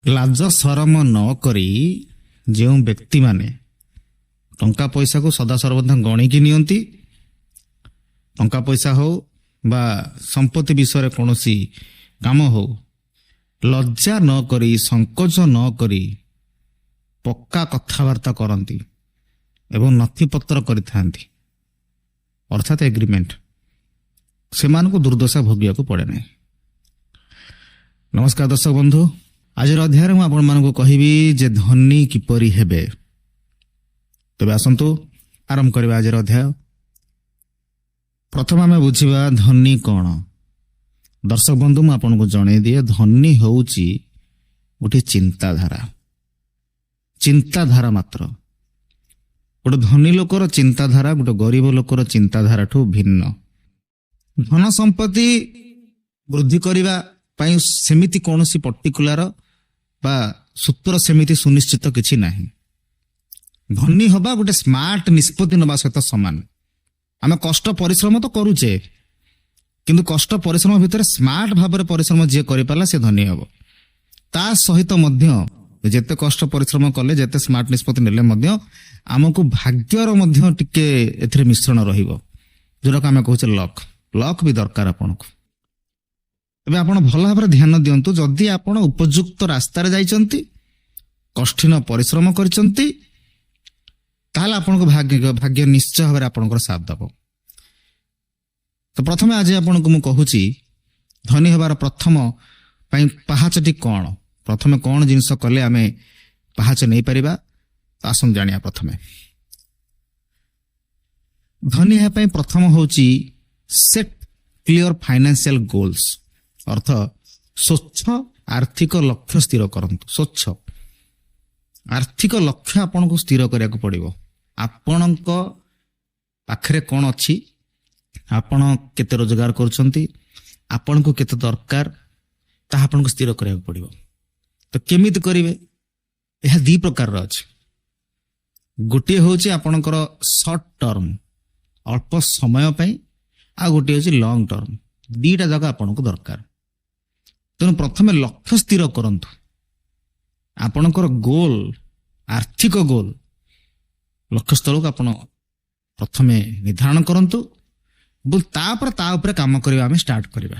ଲାଜ ସରମ ନ କରି ଯେଉଁ ବ୍ୟକ୍ତିମାନେ ଟଙ୍କା ପଇସାକୁ ସଦାସର୍ବଦା ଗଣିକି ନିଅନ୍ତି, ଟଙ୍କା ପଇସା ହଉ ବା ସମ୍ପତ୍ତି ବିଷୟରେ କୌଣସି କାମ ହଉ, ଲଜ୍ଜା ନ କରି ସଂକୋଚ ନ କରି ପକ୍କା କଥାବାର୍ତ୍ତା କରନ୍ତି ଏବଂ ନଥିପତ୍ର କରିଥାନ୍ତି, ଅର୍ଥାତ୍ ଏଗ୍ରିମେଣ୍ଟ, ସେମାନଙ୍କୁ ଦୁର୍ଦ୍ଦଶା ଭୋଗିବାକୁ ପଡ଼େ ନାହିଁ। ନମସ୍କାର ଦର୍ଶକ ବନ୍ଧୁ, ଆଜିର ଅଧ୍ୟାୟରେ ମୁଁ ଆପଣମାନଙ୍କୁ କହିବି ଯେ ଧନୀ କିପରି ହେବେ। ତେବେ ଆସନ୍ତୁ ଆରମ୍ଭ କରିବା ଆଜିର ଅଧ୍ୟାୟ। ପ୍ରଥମେ ଆମେ ବୁଝିବା ଧନୀ କ'ଣ। ଦର୍ଶକ ବନ୍ଧୁ, ମୁଁ ଆପଣଙ୍କୁ ଜଣେଇ ଦିଏ, ଧନୀ ହେଉଛି ଗୋଟିଏ ଚିନ୍ତାଧାରା। ଚିନ୍ତାଧାରା ମାତ୍ର। ଗୋଟେ ଧନୀ ଲୋକର ଚିନ୍ତାଧାରା ଗୋଟେ ଗରିବ ଲୋକର ଚିନ୍ତାଧାରାଠୁ ଭିନ୍ନ। ଧନ ସମ୍ପତ୍ତି ବୃଦ୍ଧି କରିବା ପାଇଁ ସେମିତି କୌଣସି ପର୍ଟିକୁଲାର ବା ସୂତ୍ର ସେମିତି ସୁନିଶ୍ଚିତ କିଛି ନାହିଁ। ଧନୀ ହବା ଗୋଟେ ସ୍ମାର୍ଟ ନିଷ୍ପତ୍ତି ନେବା ସହିତ ସମାନ। ଆମେ କଷ୍ଟ ପରିଶ୍ରମ ତ କରୁଛେ, କିନ୍ତୁ କଷ୍ଟ ପରିଶ୍ରମ ଭିତରେ ସ୍ମାର୍ଟ ଭାବରେ ପରିଶ୍ରମ ଯିଏ କରିପାରିଲା ସେ ଧନୀ ହବ। ତା ସହିତ ମଧ୍ୟ ଯେତେ କଷ୍ଟ ପରିଶ୍ରମ କଲେ, ଯେତେ ସ୍ମାର୍ଟ ନିଷ୍ପତ୍ତି ନେଲେ ମଧ୍ୟ ଆମକୁ ଭାଗ୍ୟର ମଧ୍ୟ ଟିକେ ଏଥିରେ ମିଶ୍ରଣ ରହିବ, ଯୋଉଟାକୁ ଆମେ କହୁଛେ ଲକ୍। ଲକ୍ ବି ଦରକାର ଆପଣଙ୍କୁ। ଏବେ ଆପଣ ଭଲ ଭାବରେ ଧ୍ୟାନ ଦିଅନ୍ତୁ, ଯଦି ଆପଣ ଉପଯୁକ୍ତ ରାସ୍ତାରେ ଯାଇଛନ୍ତି, କଠିନ ପରିଶ୍ରମ କରିଛନ୍ତି, ତାହେଲେ ଆପଣଙ୍କୁ ଭାଗ୍ୟ ନିଶ୍ଚୟ ଭାବରେ ଆପଣଙ୍କର ସାଥ ଦେବ। ତ ପ୍ରଥମେ ଆଜି ଆପଣଙ୍କୁ ମୁଁ କହୁଛି ଧନୀ ହେବାର ପ୍ରଥମ ପାଇଁ ପାହାଚଟି କ'ଣ। ପ୍ରଥମେ କ'ଣ ଜିନିଷ କଲେ ଆମେ ପାହାଚ ନେଇପାରିବା, ଆସନ୍ତୁ ଜାଣିବା। ପ୍ରଥମେ ଧନୀ ହେବା ପାଇଁ ପ୍ରଥମ ହେଉଛି ସେଟ୍ କ୍ଲିୟର ଫାଇନାନ୍ସିଆଲ ଗୋଲ୍ସ, ଅର୍ଥ ସ୍ୱଚ୍ଛ ଆର୍ଥିକ ଲକ୍ଷ୍ୟ ସ୍ଥିର କରନ୍ତୁ। ସ୍ୱଚ୍ଛ ଆର୍ଥିକ ଲକ୍ଷ୍ୟ ଆପଣଙ୍କୁ ସ୍ଥିର କରିବାକୁ ପଡ଼ିବ। ଆପଣଙ୍କ ପାଖରେ କ'ଣ ଅଛି, ଆପଣ କେତେ ରୋଜଗାର କରୁଛନ୍ତି, ଆପଣଙ୍କୁ କେତେ ଦରକାର, ତାହା ଆପଣଙ୍କୁ ସ୍ଥିର କରିବାକୁ ପଡ଼ିବ। ତ କେମିତି କରିବେ? ଏହା ଦୁଇ ପ୍ରକାରର ଅଛି। ଗୋଟିଏ ହେଉଛି ଆପଣଙ୍କର ସର୍ଟ ଟର୍ମ, ଅଳ୍ପ ସମୟ ପାଇଁ, ଆଉ ଗୋଟିଏ ହେଉଛି ଲଙ୍ଗ ଟର୍ମ। ଦୁଇଟା ଯାକ ଆପଣଙ୍କୁ ଦରକାର। ତେଣୁ ପ୍ରଥମେ ଲକ୍ଷ୍ୟ ସ୍ଥିର କରନ୍ତୁ। ଆପଣଙ୍କର ଗୋଲ୍, ଆର୍ଥିକ ଗୋଲ୍, ଲକ୍ଷ୍ୟସ୍ଥଳକୁ ଆପଣ ପ୍ରଥମେ ନିର୍ଦ୍ଧାରଣ କରନ୍ତୁ ଏବଂ ତାପରେ ତା ଉପରେ କାମ କରିବା ଆମେ ଷ୍ଟାର୍ଟ କରିବା।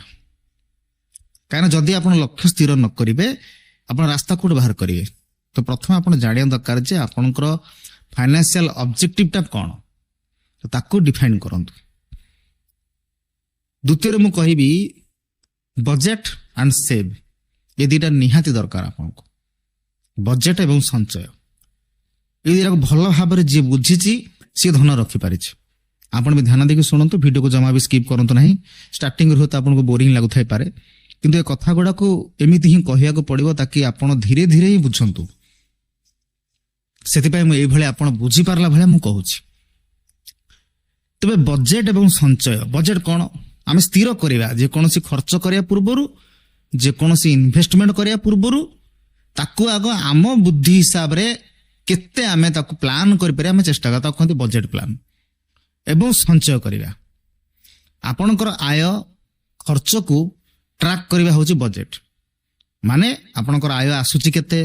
କାହିଁକିନା ଯଦି ଆପଣ ଲକ୍ଷ୍ୟ ସ୍ଥିର ନ କରିବେ, ଆପଣ ରାସ୍ତା କୋଉଠି ବାହାର କରିବେ? ତ ପ୍ରଥମେ ଆପଣ ଜାଣିବା ଦରକାର ଯେ ଆପଣଙ୍କର ଫାଇନାନ୍ସିଆଲ ଅବଜେକ୍ଟିଭଟା କ'ଣ, ତାକୁ ଡିଫାଇନ୍ କରନ୍ତୁ। ଦ୍ୱିତୀୟରେ ମୁଁ କହିବି ବଜେଟ୍ ଆଣ୍ଡ ସେଭ୍। ଏ ଦୁଇଟା ନିହାତି ଦରକାର ଆପଣଙ୍କୁ। ବଜେଟ୍ ଏବଂ ସଞ୍ଚୟ, ଏ ଦୁଇଟାକୁ ଭଲ ଭାବରେ ଯିଏ ବୁଝିଛି ସିଏ ଧନ ରଖିପାରିଛି। ଆପଣ ବି ଧ୍ୟାନ ଦେଇକି ଶୁଣନ୍ତୁ, ଭିଡ଼ିଓକୁ ଜମା ବି ସ୍କିପ୍ କରନ୍ତୁ ନାହିଁ। ଷ୍ଟାର୍ଟିଂରୁ ହୁଏତ ଆପଣଙ୍କୁ ବୋରିଂ ଲାଗୁଥାଇପାରେ, କିନ୍ତୁ ଏ କଥା ଗୁଡ଼ାକୁ ଏମିତି ହିଁ କହିବାକୁ ପଡ଼ିବ ତାକି ଆପଣ ଧୀରେ ଧୀରେ ହିଁ ବୁଝନ୍ତୁ। ସେଥିପାଇଁ ମୁଁ ଏଇଭଳି ଆପଣ ବୁଝିପାରିଲା ଭଳିଆ ମୁଁ କହୁଛି। ତେବେ ବଜେଟ୍ ଏବଂ ସଞ୍ଚୟ। ବଜେଟ୍ କ'ଣ? ଆମେ ସ୍ଥିର କରିବା ଯେକୌଣସି ଖର୍ଚ୍ଚ କରିବା ପୂର୍ବରୁ, ଯେକୌଣସି ଇନଭେଷ୍ଟମେଣ୍ଟ କରିବା ପୂର୍ବରୁ ତାକୁ ଆଗ ଆମ ବୁଦ୍ଧି ହିସାବରେ କେତେ ଆମେ ତାକୁ ପ୍ଲାନ୍ କରିପାରିବା ଆମେ ଚେଷ୍ଟା କରିବା, ତାକୁ କହନ୍ତି ବଜେଟ୍ ପ୍ଲାନ୍। ଏବଂ ସଞ୍ଚୟ କରିବା। ଆପଣଙ୍କର ଆୟ ଖର୍ଚ୍ଚକୁ ଟ୍ରାକ୍ କରିବା ହେଉଛି ବଜେଟ୍। ମାନେ ଆପଣଙ୍କର ଆୟ ଆସୁଛି କେତେ,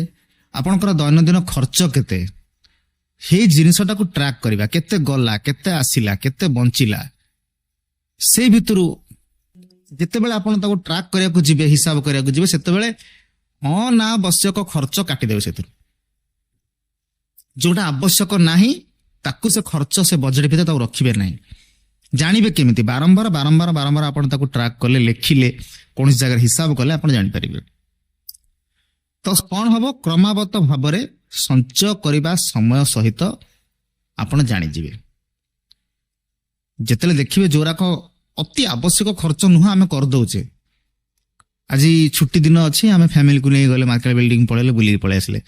ଆପଣଙ୍କର ଦୈନନ୍ଦିନ ଖର୍ଚ୍ଚ କେତେ, ସେଇ ଜିନିଷଟାକୁ ଟ୍ରାକ୍ କରିବା। କେତେ ଗଲା, କେତେ ଆସିଲା, କେତେ ବଞ୍ଚିଲା। ସେଇ ଭିତରୁ ଯେତେବେଳେ ଆପଣ ତାକୁ ଟ୍ରାକ୍ କରିବାକୁ ଯିବେ, ହିସାବ କରିବାକୁ ଯିବେ, ସେତେବେଳେ ଅନାବଶ୍ୟକ ଖର୍ଚ୍ଚ କାଟିଦେବେ। ସେଥିରୁ ଯୋଉଟା ଆବଶ୍ୟକ ନାହିଁ ତାକୁ ସେ ଖର୍ଚ୍ଚ ସେ ବଜେଟ୍ ଭିତରେ ତାକୁ ରଖିବେ ନାହିଁ। ଜାଣିବେ କେମିତି? ବାରମ୍ବାର ବାରମ୍ବାର ବାରମ୍ବାର ଆପଣ ତାକୁ ଟ୍ରାକ୍ କଲେ, ଲେଖିଲେ, କୌଣସି ଜାଗାରେ ହିସାବ କଲେ ଆପଣ ଜାଣିପାରିବେ। ତ କ'ଣ ହବ? କ୍ରମାଗତ ଭାବରେ ସଞ୍ଚୟ କରିବା ସମୟ ସହିତ ଆପଣ ଜାଣିଯିବେ। ଯେତେବେଳେ ଦେଖିବେ ଯୋଉରାକ ଅତି ଆବଶ୍ୟକ ଖର୍ଚ୍ଚ ନୁହଁ ଆମେ କରିଦଉଛେ। ଆଜି ଛୁଟି ଦିନ ଅଛି, ଆମେ ଫ୍ୟାମିଲିକୁ ନେଇ ଗଲେ ମାର୍କେଟ ବିଲ୍ଡିଂ ପଳେଇଲେ, ବୁଲିକି ପଳେଇ ଆସିଲେ।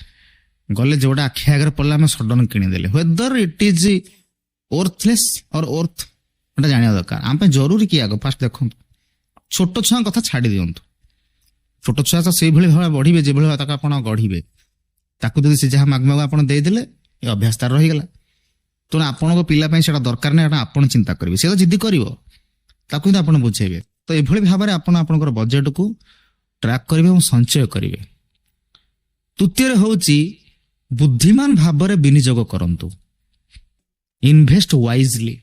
ଗଲେ ଯୋଉଟା ଆଖି ଆଗରେ ପଡ଼ିଲା ଆମେ ସଡନ୍ କିଣିଦେଲେ। Whether it is worthless or worth, ଏଟା ଜାଣିବା ଦରକାର। ଆମ ପାଇଁ ଜରୁରୀ କି? ଆଗ ଫାଷ୍ଟ ଦେଖନ୍ତୁ। ଛୋଟ ଛୁଆଙ୍କ କଥା ଛାଡ଼ି ଦିଅନ୍ତୁ। ଛୋଟ ଛୁଆ ତ ସେଇଭଳି ଭାବେ ବଢିବେ ଯେଭଳି ଭାବେ ତାକୁ ଆପଣ ଗଢିବେ। ତାକୁ ଯଦି ସେ ଯାହା ମାଗୁ ଆପଣ ଦେଇଦେଲେ, ଏ ଅଭ୍ୟାସ ତାର ରହିଗଲା। ତେଣୁ ଆପଣଙ୍କ ପିଲା ପାଇଁ ସେଟା ଦରକାର ନାହିଁ, ଏଟା ଆପଣ ଚିନ୍ତା କରିବେ। ସେ ତ ଜିଦ୍ଦି କରିବ, ତାକୁ କିନ୍ତୁ ଆପଣ ବୁଝେଇବେ। ତ ଏଭଳି ଭାବରେ ଆପଣ ଆପଣଙ୍କର ବଜେଟକୁ ଟ୍ରାକ୍ କରିବେ ଏବଂ ସଞ୍ଚୟ କରିବେ। ତୃତୀୟରେ ହେଉଛି ବୁଦ୍ଧିମାନ ଭାବରେ ବିନିଯୋଗ କରନ୍ତୁ, ଇନଭେଷ୍ଟ ୱାଇଜଲି।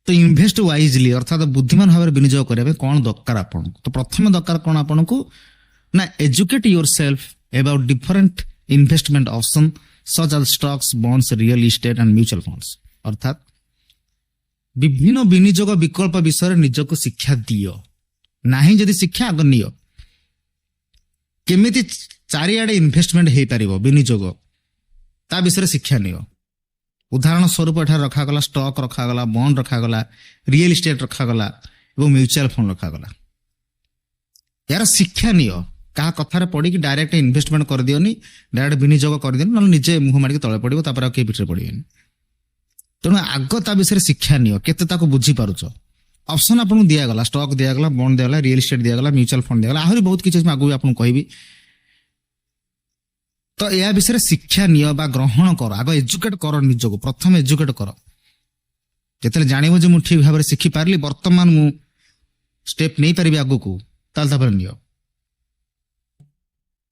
ତ ଇନଭେଷ୍ଟ ୱାଇଜଲି ଅର୍ଥାତ୍ ବୁଦ୍ଧିମାନ ଭାବରେ ବିନିଯୋଗ କରିବା ପାଇଁ କ'ଣ ଦରକାର ଆପଣଙ୍କୁ? ତ ପ୍ରଥମେ ଦରକାର କ'ଣ ଆପଣଙ୍କୁ ନା educate your self about different investment option such as stocks, bonds, real estate and mutual funds. ଅର୍ଥାତ୍ ବିଭିନ୍ନ ବିନିଯୋଗ ବିକଳ୍ପ ବିଷୟରେ ନିଜକୁ ଶିକ୍ଷା ଦିଅ। ନାହିଁ ଯଦି ଶିକ୍ଷା ଆଗ ନିଅ, କେମିତି ଚାରିଆଡେ ଇନଭେଷ୍ଟମେଣ୍ଟ ହେଇପାରିବ ବିନିଯୋଗ ତା ବିଷୟରେ ଶିକ୍ଷା ନିଅ। ଉଦାହରଣ ସ୍ୱରୂପ ଏଠାରେ ରଖାଗଲା ଷ୍ଟକ୍ ରଖାଗଲା, ବଣ୍ଡ ରଖାଗଲା, ରିଏଲ ଇଷ୍ଟେଟ୍ ରଖାଗଲା ଏବଂ ମ୍ୟୁଚୁଆଲ ଫଣ୍ଡ ରଖାଗଲା। ଏହାର ଶିକ୍ଷା ନିଅ। କାହା କଥାରେ ପଡ଼ିକି ଡାଇରେକ୍ଟ ଇନଭେଷ୍ଟମେଣ୍ଟ କରିଦିଅନି, ଡାଇରେକ୍ଟ ବିନିଯୋଗ କରିଦିଅନି, ନହେଲେ ନିଜେ ମୁହଁ ମାଡ଼ିକି ତଳେ ପଡ଼ିବ, ତାପରେ ଆଉ କେହି ପିଠିରେ ପଡ଼ିବେନି। ତେଣୁ ଆଗ ତା ବିଷୟରେ ଶିକ୍ଷା ନିଅ, କେତେ ତାକୁ ବୁଝିପାରୁଛ। ଅପସନ୍ ଆପଣଙ୍କୁ ଦିଆଗଲା, ଷ୍ଟକ୍ ଦିଆଗଲା, ବଣ୍ଡ ଦିଆଗଲା, ରିଏଲ ଇଷ୍ଟେଟ୍ ଦିଆଗଲା, ମ୍ୟୁଚୁଆଲ ଫଣ୍ଡ ଦିଆଗଲା, ଆହୁରି ବହୁତ କିଛି ମୁଁ ଆଗକୁ ଆପଣଙ୍କୁ କହିବି। ତ ଏହା ବିଷୟରେ ଶିକ୍ଷା ନିଅ ବା ଗ୍ରହଣ କର। ଆଗ ଏଜୁକେଟ କର ନିଜକୁ, ପ୍ରଥମେ ଏଜୁକେଟ କର। ଯେତେବେଳେ ଜାଣିବ ଯେ ମୁଁ ଠିକ ଭାବରେ ଶିଖିପାରିଲି, ବର୍ତ୍ତମାନ ମୁଁ ଷ୍ଟେପ୍ ନେଇପାରିବି ଆଗକୁ, ତାହେଲେ ତାପରେ ନିଅ।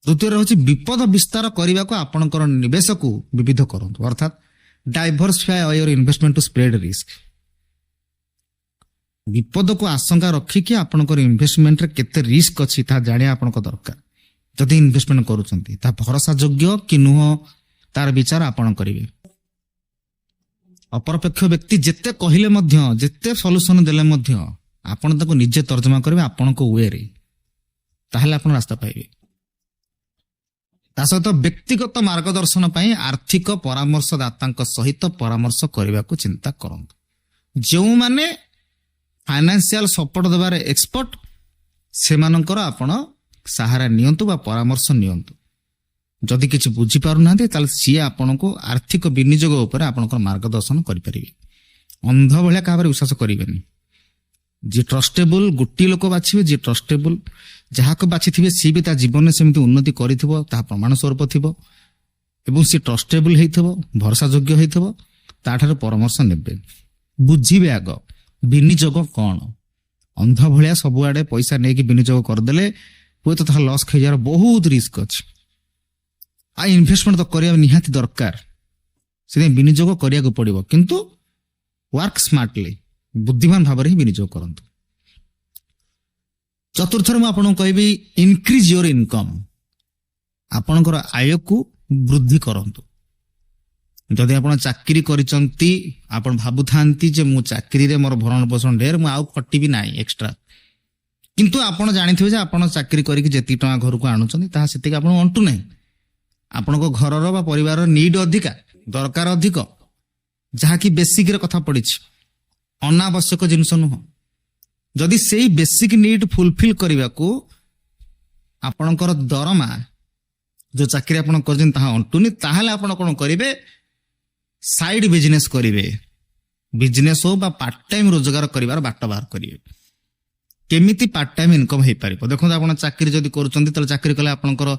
ଦ୍ୱିତୀୟରେ ହେଉଛି ବିପଦ ବିସ୍ତାର କରିବାକୁ ଆପଣଙ୍କର ନିବେଶକୁ ବିବିଧ କରନ୍ତୁ, ଅର୍ଥାତ୍ diversify your investment to spread risk. ବିପଦକୁ ଆଶଙ୍କା ରଖିକି ଆପଣଙ୍କର ଇନଭେଷ୍ଟମେଣ୍ଟରେ କେତେ ରିସ୍କ ଅଛି ତାହା ଜାଣିବା ଆପଣଙ୍କ ଦରକାର। ଯଦି ଇନଭେଷ୍ଟମେଣ୍ଟ କରୁଛନ୍ତି ତାହା ଭରସା ଯୋଗ୍ୟ କି ନୁହଁ ତାର ବିଚାର ଆପଣ କରିବେ। ଅପରପକ୍ଷ ବ୍ୟକ୍ତି ଯେତେ କହିଲେ ମଧ୍ୟ, ଯେତେ ସଲ୍ୟୁସନ ଦେଲେ ମଧ୍ୟ ଆପଣ ତାକୁ ନିଜେ ତର୍ଜମା କରିବେ ଆପଣଙ୍କ ୱେରେ, ତାହେଲେ ଆପଣ ରାସ୍ତା ପାଇବେ। ତା ସହିତ ବ୍ୟକ୍ତିଗତ ମାର୍ଗଦର୍ଶନ ପାଇଁ ଆର୍ଥିକ ପରାମର୍ଶଦାତାଙ୍କ ସହିତ ପରାମର୍ଶ କରିବାକୁ ଚିନ୍ତା କରନ୍ତୁ। ଯେଉଁମାନେ ଫାଇନାନ୍ସିଆଲ ସପୋର୍ଟ ଦେବାରେ ଏକ୍ସପର୍ଟ, ସେମାନଙ୍କର ଆପଣ ସାହାରା ନିଅନ୍ତୁ ବା ପରାମର୍ଶ ନିଅନ୍ତୁ। ଯଦି କିଛି ବୁଝିପାରୁନାହାନ୍ତି ତାହେଲେ ସିଏ ଆପଣଙ୍କୁ ଆର୍ଥିକ ବିନିଯୋଗ ଉପରେ ଆପଣଙ୍କର ମାର୍ଗଦର୍ଶନ କରିପାରିବେ। ଅନ୍ଧ ଭଳିଆ କାହାପରେ ବିଶ୍ୱାସ କରିବେନି। ଯିଏ ଟ୍ରଷ୍ଟେବୁଲ ଗୋଟିଏ ଲୋକ ବାଛିବେ, ଯିଏ ଟ୍ରଷ୍ଟେବୁଲ ଯାହାକୁ ବାଛିଥିବେ ସିଏ ବି ତା ଜୀବନରେ ସେମିତି ଉନ୍ନତି କରିଥିବ, ତାହା ପ୍ରମାଣ ସ୍ୱରୂପ ଥିବ ଏବଂ ସିଏ ଟ୍ରଷ୍ଟେବୁଲ ହେଇଥିବ, ଭରସା ଯୋଗ୍ୟ ହେଇଥିବ, ତାଠାରୁ ପରାମର୍ଶ ନେବେ। ବୁଝିବେ ଆଗ ବିନିଯୋଗ କ'ଣ। ଅନ୍ଧ ଭଳିଆ ସବୁଆଡେ ପଇସା ନେଇକି ବିନିଯୋଗ କରିଦେଲେ ହୁଏତ ତାହା ଲସ୍ ଖାଇଯିବାର ବହୁତ ରିସ୍କ ଅଛି। ଆଉ ଇନଭେଷ୍ଟମେଣ୍ଟ ତ କରିବା ନିହାତି ଦରକାର, ସେଥିପାଇଁ ବିନିଯୋଗ କରିବାକୁ ପଡ଼ିବ, କିନ୍ତୁ ୱାର୍କ ସ୍ମାର୍ଟଲି, ବୁଦ୍ଧିମାନ ଭାବରେ ହିଁ ବିନିଯୋଗ କରନ୍ତୁ। ଚତୁର୍ଥରେ ମୁଁ ଆପଣଙ୍କୁ କହିବି ଇନକ୍ରିଜ ୟୋର ଇନକମ୍। ଆପଣଙ୍କର ଆୟକୁ ବୃଦ୍ଧି କରନ୍ତୁ। ଯଦି ଆପଣ ଚାକିରି କରିଛନ୍ତି, ଆପଣ ଭାବୁଥାନ୍ତି ଯେ ମୁଁ ଚାକିରିରେ ମୋର ଭରଣ ପୋଷଣ ଢେର, ମୁଁ ଆଉ ଖଟିବି ନାହିଁ ଏକ୍ସଟ୍ରା, କିନ୍ତୁ ଆପଣ ଜାଣିଥିବେ ଯେ ଆପଣ ଚାକିରି କରିକି ଯେତିକି ଟଙ୍କା ଘରକୁ ଆଣୁଛନ୍ତି ତାହା ସେତିକି ଆପଣଙ୍କୁ ଅଣ୍ଟୁ ନାହିଁ। ଆପଣଙ୍କ ଘରର ବା ପରିବାରର ନିଡ୍ ଅଧିକା, ଦରକାର ଅଧିକ, ଯାହାକି ବେସିକରେ କଥା ପଡ଼ିଛି, ଅନାବଶ୍ୟକ ଜିନିଷ ନୁହଁ। ଯଦି ସେଇ ବେସିକ ନିଡ୍ ଫୁଲଫିଲ୍ କରିବାକୁ ଆପଣଙ୍କର ଦରମା, ଯୋଉ ଚାକିରି ଆପଣ କରିଛନ୍ତି ତାହା ଅଣ୍ଟୁନି, ତାହେଲେ ଆପଣ କ'ଣ କରିବେ? ସାଇଡ ବିଜନେସ୍ କରିବେ। ବିଜନେସ୍ ହଉ ବା ପାର୍ଟ ଟାଇମ ରୋଜଗାର କରିବାର ବାଟ ବାହାର କରିବେ। କେମିତି ପାର୍ଟ ଟାଇମ ଇନକମ୍ ହେଇପାରିବ? ଦେଖନ୍ତୁ, ଆପଣ ଚାକିରି ଯଦି କରୁଛନ୍ତି ତାହେଲେ ଚାକିରି କଲେ ଆପଣଙ୍କର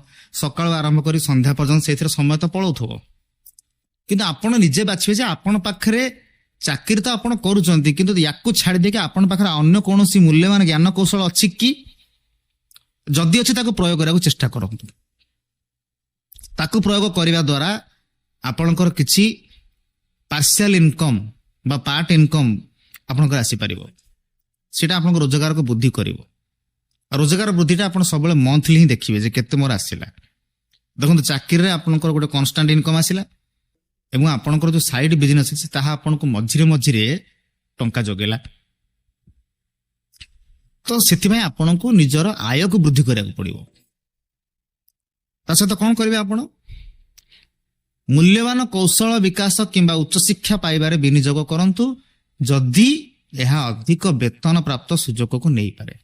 ସକାଳୁ ଆରମ୍ଭ କରି ସନ୍ଧ୍ୟା ପର୍ଯ୍ୟନ୍ତ ସେଇଥିରେ ସମୟ ତ ପଳଉଥିବ, କିନ୍ତୁ ଆପଣ ନିଜେ ବାଛିବେ ଯେ ଆପଣ ପାଖରେ ଚାକିରି ତ ଆପଣ କରୁଛନ୍ତି, କିନ୍ତୁ ୟାକୁ ଛାଡ଼ି ଦେଇକି ଆପଣ ପାଖରେ ଅନ୍ୟ କୌଣସି ମୂଲ୍ୟବାନ ଜ୍ଞାନ କୌଶଳ ଅଛି କି? ଯଦି ଅଛି ତାକୁ ପ୍ରୟୋଗ କରିବାକୁ ଚେଷ୍ଟା କରନ୍ତୁ। ତାକୁ ପ୍ରୟୋଗ କରିବା ଦ୍ୱାରା ଆପଣଙ୍କର କିଛି ପାର୍ସିଆଲ ଇନକମ୍ ବା ପାର୍ଟ ଇନକମ୍ ଆପଣଙ୍କର ଆସିପାରିବ। ସେଇଟା ଆପଣଙ୍କ ରୋଜଗାରକୁ ବୃଦ୍ଧି କରିବ। ଆଉ ରୋଜଗାର ବୃଦ୍ଧିଟା ଆପଣ ସବୁବେଳେ ମନ୍ଥଲି ହିଁ ଦେଖିବେ ଯେ କେତେ ମୋର ଆସିଲା। ଦେଖନ୍ତୁ, ଚାକିରିରେ ଆପଣଙ୍କର ଗୋଟେ କନଷ୍ଟାଣ୍ଟ ଇନକମ୍ ଆସିଲା ଏବଂ ଆପଣଙ୍କର ଯୋଉ ସାଇଡ ବିଜନେସ୍ ଅଛି ତାହା ଆପଣଙ୍କୁ ମଝିରେ ମଝିରେ ଟଙ୍କା ଯୋଗେଇଲା। ତ ସେଥିପାଇଁ ଆପଣଙ୍କୁ ନିଜର ଆୟକୁ ବୃଦ୍ଧି କରିବାକୁ ପଡ଼ିବ। ତା ସହିତ କ'ଣ କରିବେ? ଆପଣ ମୂଲ୍ୟବାନ କୌଶଳ ବିକାଶ କିମ୍ବା ଉଚ୍ଚଶିକ୍ଷା ପାଇବାରେ ବିନିଯୋଗ କରନ୍ତୁ, ଯଦି ଏହା ଅଧିକ ବେତନ ପ୍ରାପ୍ତ ସୁଯୋଗକୁ ନେଇପାରେ।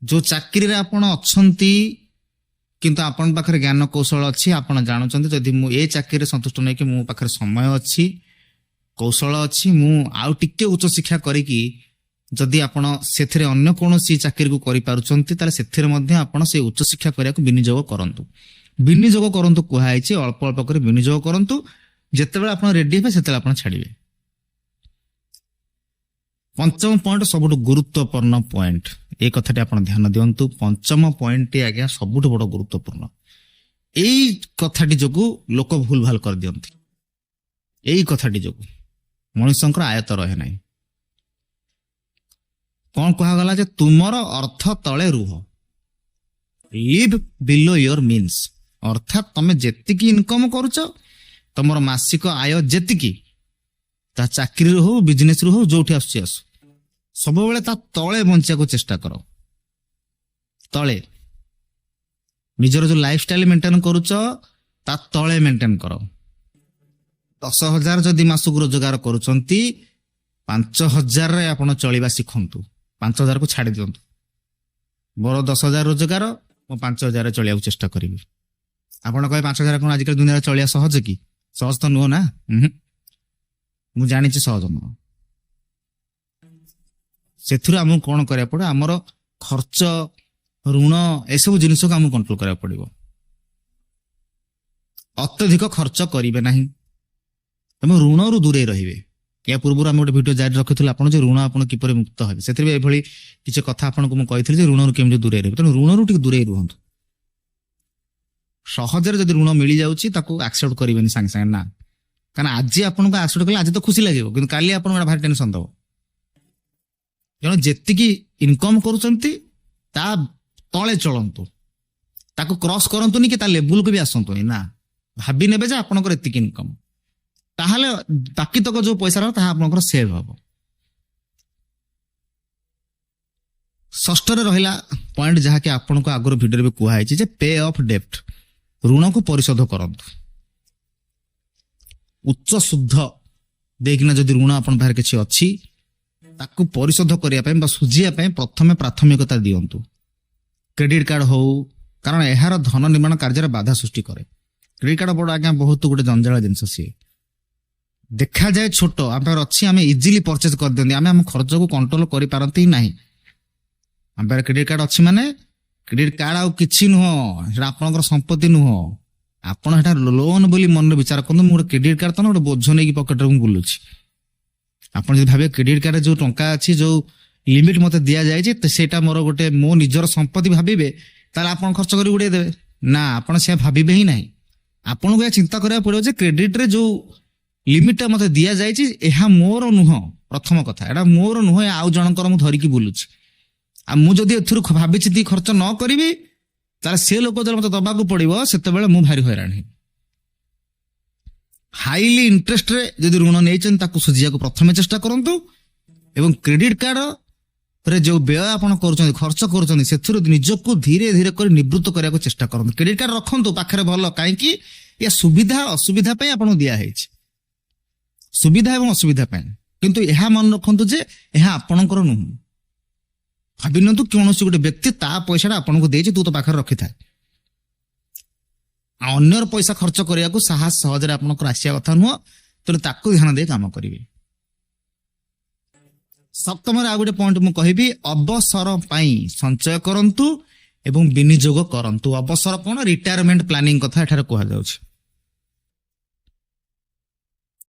ଯୋଉ ଚାକିରିରେ ଆପଣ ଅଛନ୍ତି କିନ୍ତୁ ଆପଣଙ୍କ ପାଖରେ ଜ୍ଞାନ କୌଶଳ ଅଛି, ଆପଣ ଜାଣୁଛନ୍ତି ଯଦି ମୁଁ ଏ ଚାକିରିରେ ସନ୍ତୁଷ୍ଟ ନେଇକି ମୋ ପାଖରେ ସମୟ ଅଛି, କୌଶଳ ଅଛି, ମୁଁ ଆଉ ଟିକେ ଉଚ୍ଚଶିକ୍ଷା କରିକି ଯଦି ଆପଣ ସେଥିରେ ଅନ୍ୟ କୌଣସି ଚାକିରିକୁ କରିପାରୁଛନ୍ତି, ତାହେଲେ ସେଥିରେ ମଧ୍ୟ ଆପଣ ସେଇ ଉଚ୍ଚଶିକ୍ଷା କରିବାକୁ ବିନିଯୋଗ କରନ୍ତୁ। ବିନିଯୋଗ କରନ୍ତୁ କୁହାଯାଇଛି, ଅଳ୍ପ ଅଳ୍ପ କରି ବିନିଯୋଗ କରନ୍ତୁ। ଯେତେବେଳେ ଆପଣ ରେଡି ହେବେ ସେତେବେଳେ ଆପଣ ଛାଡ଼ିବେ। ପଞ୍ଚମ ପଏଣ୍ଟ ସବୁଠୁ ଗୁରୁତ୍ୱପୂର୍ଣ୍ଣ ପଏଣ୍ଟ, ଏ କଥାଟି ଆପଣ ଧ୍ୟାନ ଦିଅନ୍ତୁ। ପଞ୍ଚମ ପଏଣ୍ଟଟି ଆଜ୍ଞା ସବୁଠୁ ବଡ଼ ଗୁରୁତ୍ୱପୂର୍ଣ୍ଣ। ଏଇ କଥାଟି ଯୋଗୁ ଲୋକ ଭୁଲ ଭାଲ କରିଦିଅନ୍ତି। ଏଇ କଥାଟି ଯୋଗୁ ମଣିଷଙ୍କର ଆୟତ ରହେ ନାହିଁ। କଣ କୁହାଗଲା ଯେ ତୁମର ଅର୍ଥ ତଳେ ରୁହ, ଲିଭ୍ ବିଲୋ ୟୋର ମିନ୍ସ। ଅର୍ଥାତ୍ ତମେ ଯେତିକି ଇନକମ କରୁଛ, ତମର ମାସିକ ଆୟ ଯେତିକି, ତା ଚାକିରିରୁ ହଉ ବିଜନେସରୁ ହଉ ଯୋଉଠି ଆସୁଛି ଆସୁ, ସବୁବେଳେ ତା ତଳେ ବଞ୍ଚିବାକୁ ଚେଷ୍ଟା କର। ତଳେ ନିଜର ଯୋଉ ଲାଇଫଷ୍ଟାଇଲ ମେଣ୍ଟେନ କରୁଛ ତା ତଳେ ମେଣ୍ଟେନ କର। 10,000 ଯଦି ମାସକୁ ରୋଜଗାର କରୁଛନ୍ତି, 5,000ରେ ଆପଣ ଚଳିବା ଶିଖନ୍ତୁ। 5,000କୁ ଛାଡି ଦିଅନ୍ତୁ। ମୋର 10,000 ରୋଜଗାର, ମୁଁ 5,000ରେ ଚଳିବାକୁ ଚେଷ୍ଟା କରିବି। ଆପଣ କହିବେ 5,000 କଣ ଆଜିକାଲି ଦୁନିଆରେ ଚଳିବା ସହଜ କି? ସହଜ ତ ନୁହଁ ନା। ମୁଁ ଜାଣିଛି ସହଜ ନୁହଁ। ସେଥିରୁ ଆମକୁ କଣ କରିବାକୁ ପଡେ? ଆମର ଖର୍ଚ୍ଚ, ଋଣ, ଏସବୁ ଜିନିଷକୁ ଆମକୁ କଣ୍ଟ୍ରୋଲ କରିବାକୁ ପଡିବ। ଅତ୍ୟଧିକ ଖର୍ଚ୍ଚ କରିବେ ନାହିଁ ଏବଂ ଋଣରୁ ଦୂରେଇ ରହିବେ। ଏହା ପୂର୍ବରୁ ଆମେ ଗୋଟେ ଭିଡିଓ ଜାରି ରଖିଥିଲୁ ଆପଣ ଯେ ଋଣ ଆପଣ କିପରି ମୁକ୍ତ ହେବେ। ସେଥିରେ ଏଭଳି କିଛି କଥା ଆପଣଙ୍କୁ ମୁଁ କହିଥିଲି ଯେ ଋଣରୁ କେମିତି ଦୂରେଇ ରହିବେ। ତେଣୁ ଋଣରୁ ଟିକେ ଦୂରେଇ ରୁହନ୍ତୁ। ସହଜରେ ଯଦି ଋଣ ମିଳିଯାଉଛି ତାକୁ ଆକ୍ସେପ୍ଟ କରିବେନି ସାଙ୍ଗେ ସାଙ୍ଗେ, ନା। କାରଣ ଆଜି ଆପଣଙ୍କୁ ଆକ୍ସେପ୍ଟ କଲେ ଆଜି ତ ଖୁସି ଲାଗିବ, କିନ୍ତୁ କାଲି ଆପଣଙ୍କୁ ଭାରି ଟେନସନ ଦବ। ତେଣୁ ଯେତିକି ଇନକମ କରୁଛନ୍ତି ତା ତଳେ ଚଳନ୍ତୁ, ତାକୁ କ୍ରସ୍ କରନ୍ତୁନି କି ତା ଲେବୁଲକୁ ବି ଆସନ୍ତୁନି। ନା, ଭାବି ନେବେ ଯେ ଆପଣଙ୍କର ଏତିକି ଇନକମ, ତାହେଲେ ବାକି ତକ ଯୋଉ ପଇସା ରହିବ ତାହା ଆପଣଙ୍କର ସେଭ ହବ। ଷଷ୍ଠରେ ରହିଲା ପଏଣ୍ଟ, ଯାହାକି ଆପଣଙ୍କୁ ଆଗରୁ ଭିଡିଓରେ ବି କୁହାଯାଇଛି ଯେ ପେ ଅଫ୍ ଡେପ୍ଟ। ଋଣକୁ ପରିଶୋଧ କରନ୍ତୁ। ଉଚ୍ଚ ସୁଧ ଦେଇକିନା ଯଦି ଋଣ ଆପଣଙ୍କ ପାଖରେ କିଛି ଅଛି, ତାକୁ ପରିଶୋଧ କରିବା ପାଇଁ ବା ସୁଝିବା ପାଇଁ ପ୍ରଥମେ ପ୍ରାଥମିକତା ଦିଅନ୍ତୁ। କ୍ରେଡିଟ କାର୍ଡ ହଉ, କାରଣ ଏହାର ଧନ ନିର୍ମାଣ କାର୍ଯ୍ୟରେ ବାଧା ସୃଷ୍ଟି କରେ। କ୍ରେଡିଟ କାର୍ଡ ବଡ ଆଜ୍ଞା ବହୁତ ଗୋଟେ ଜଞ୍ଜାଳ ଜିନିଷ। ସିଏ ଦେଖାଯାଏ ଛୋଟ, ଆମ ପାଖରେ ଅଛି, ଆମେ ଇଜିଲି ପରଚେଜ କରିଦିଅନ୍ତି, ଆମେ ଆମ ଖର୍ଚ୍ଚକୁ କଣ୍ଟ୍ରୋଲ କରିପାରନ୍ତି ନାହିଁ। ଆମ ପାଖରେ କ୍ରେଡିଟ କାର୍ଡ ଅଛି ମାନେ କ୍ରେଡିଟ କାର୍ଡ ଆଉ କିଛି ନୁହଁ, ସେଟା ଆପଣଙ୍କର ସମ୍ପତ୍ତି ନୁହଁ। ଆପଣ ସେଟା ଲୋନ ବୋଲି ମନରେ ବିଚାର କରନ୍ତୁ। ମୁଁ ଗୋଟେ କ୍ରେଡିଟ କାର୍ଡ ତ ନା ଗୋଟେ ବୋଝ ନେଇକି ପକେଟରେ ମୁଁ ବୁଲୁଛି। ଆପଣ ଯଦି ଭାବିବେ କ୍ରେଡିଟ କାର୍ଡରେ ଯୋଉ ଟଙ୍କା ଅଛି, ଯୋଉ ଲିମିଟ ମତେ ଦିଆଯାଇଛି, ସେଇଟା ମୋର ଗୋଟେ ମୋ ନିଜର ସମ୍ପତ୍ତି ଭାବିବେ, ତାହେଲେ ଆପଣ ଖର୍ଚ୍ଚ କରି ଉଡେଇ ଦେବେ। ନା, ଆପଣ ସେୟା ଭାବିବେ ହିଁ ନାହିଁ। ଆପଣଙ୍କୁ ଏହା ଚିନ୍ତା କରିବାକୁ ପଡିବ ଯେ କ୍ରେଡିଟରେ ଯୋଉ ଲିମିଟଟା ମତେ ଦିଆଯାଇଛି, ଏହା ମୋର ନୁହଁ। ପ୍ରଥମ କଥା, ଏଟା ମୋର ନୁହଁ, ଆଉ ଜଣଙ୍କର ମୁଁ ଧରିକି ବୁଲୁଛି। ଆଉ ମୁଁ ଯଦି ଏଥିରୁ ଭାବିଛି ଖର୍ଚ୍ଚ ନ କରିବି, ତାହେଲେ ସେ ଲୋକ ଯେତେବେଳେ ମତେ ଦବାକୁ ପଡିବ, ସେତେବେଳେ ମୁଁ ଭାରି ହଇରାଣ ହେବି। ହାଇଲି ଇଣ୍ଟରେଷ୍ଟରେ ଯଦି ଋଣ ନେଇଛନ୍ତି, ତାକୁ ସୁଝିବାକୁ ପ୍ରଥମେ ଚେଷ୍ଟା କରନ୍ତୁ। ଏବଂ କ୍ରେଡିଟ କାର୍ଡରେ ଯୋଉ ବ୍ୟୟ ଆପଣ କରୁଛନ୍ତି, ଖର୍ଚ୍ଚ କରୁଛନ୍ତି, ସେଥିରୁ ନିଜକୁ ଧୀରେ ଧୀରେ କରି ନିବୃତ୍ତ କରିବାକୁ ଚେଷ୍ଟା କରନ୍ତୁ। କ୍ରେଡିଟ କାର୍ଡ ରଖନ୍ତୁ ପାଖରେ, ଭଲ, କାହିଁକି? ଏ ସୁବିଧା ଅସୁବିଧା ପାଇଁ ଆପଣଙ୍କୁ ଦିଆହେଇଛି, ସୁବିଧା ଏବଂ ଅସୁବିଧା ପାଇଁ। କିନ୍ତୁ ଏହା ମନେ ରଖନ୍ତୁ ଯେ ଏହା ଆପଣଙ୍କର ନୁହଁ। ଭାବି ନିଅନ୍ତୁ କୌଣସି ଗୋଟେ ବ୍ୟକ୍ତି ତା ପଇସାଟା ଆପଣଙ୍କୁ ଦେଇଛି, ତୁ ତ ପାଖରେ ରଖିଥାଏ। ଅନ୍ୟର ପଇସା ଖର୍ଚ୍ଚ କରିବାକୁ ସାହସ ସହଜରେ ଆପଣଙ୍କର ଆସିବା କଥା ନୁହଁ। ତେଣୁ ତାକୁ ଧ୍ୟାନ ଦେଇ କାମ କରିବେ। ସପ୍ତମରେ ଆଉ ଗୋଟେ ପଏଣ୍ଟ ମୁଁ କହିବି, ଅବସର ପାଇଁ ସଞ୍ଚୟ କରନ୍ତୁ ଏବଂ ବିନିଯୋଗ କରନ୍ତୁ। ଅବସର କଣ? ରିଟାୟାରମେଣ୍ଟ ପ୍ଲାନିଂ କଥା ଏଠାରେ କୁହାଯାଉଛି।